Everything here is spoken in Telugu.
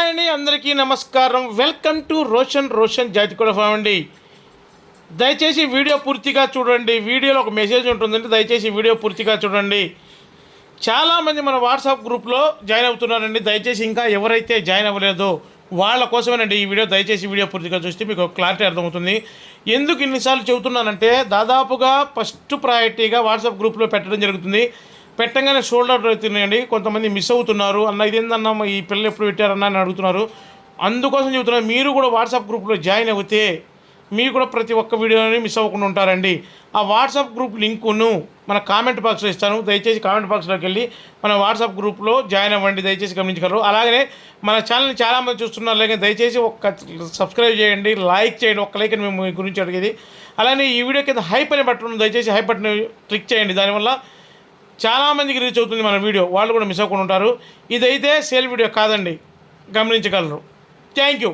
అండి, అందరికీ నమస్కారం. వెల్కమ్ టు రోషన్ జాతికోడ ఫామ్ అండి. దయచేసి వీడియో పూర్తిగా చూడండి. వీడియోలో ఒక మెసేజ్ ఉంటుందండి, దయచేసి వీడియో పూర్తిగా చూడండి. చాలామంది మన వాట్సాప్ గ్రూప్లో జాయిన్ అవుతున్నారండి. దయచేసి ఇంకా ఎవరైతే జాయిన్ అవ్వలేదో వాళ్ళ కోసమేనండి ఈ వీడియో. దయచేసి వీడియో పూర్తిగా చూస్తే మీకు క్లారిటీ అర్థమవుతుంది. ఎందుకు ఇన్నిసార్లు చెబుతున్నానంటే, దాదాపుగా ఫస్ట్ ప్రయారిటీగా వాట్సాప్ గ్రూప్లో పెట్టడం జరుగుతుంది. పెట్టంగానే షోల్డర్ అవుతున్నాయండి. కొంతమంది మిస్ అవుతున్నారు. అన్న ఇదేందన్నా ఈ పిల్లలు ఎప్పుడు పెట్టారన్నా అని అడుగుతున్నారు. అందుకోసం చెబుతున్నారు, మీరు కూడా వాట్సాప్ గ్రూప్లో జాయిన్ అవుతే మీరు కూడా ప్రతి ఒక్క వీడియోని మిస్ అవ్వకుండా ఉంటారండి. ఆ వాట్సాప్ గ్రూప్ లింకును మన కామెంట్ బాక్స్లో ఇస్తాను. దయచేసి కామెంట్ బాక్స్లోకి వెళ్ళి మన వాట్సాప్ గ్రూప్లో జాయిన్ అవ్వండి. దయచేసి గమనించగలరు. అలాగే మన ఛానల్ని చాలామంది చూస్తున్నారు, లేక దయచేసి ఒక్క సబ్స్క్రైబ్ చేయండి, లైక్ చేయండి. ఒక్క లైక్ అని మేము మీ గురించి అడిగేది. అలానే ఈ వీడియో కింద హైప్ అనే బటన్ ఉంది, దయచేసి హైప్ బటన్ క్లిక్ చేయండి. దానివల్ల చాలామందికి రీచ్ అవుతుంది మన వీడియో, వాళ్ళు కూడా మిస్ అవ్వకుండా ఉంటారు. ఇదైతే సేల్ వీడియో కాదండి, గమనించగలరు. Thank you.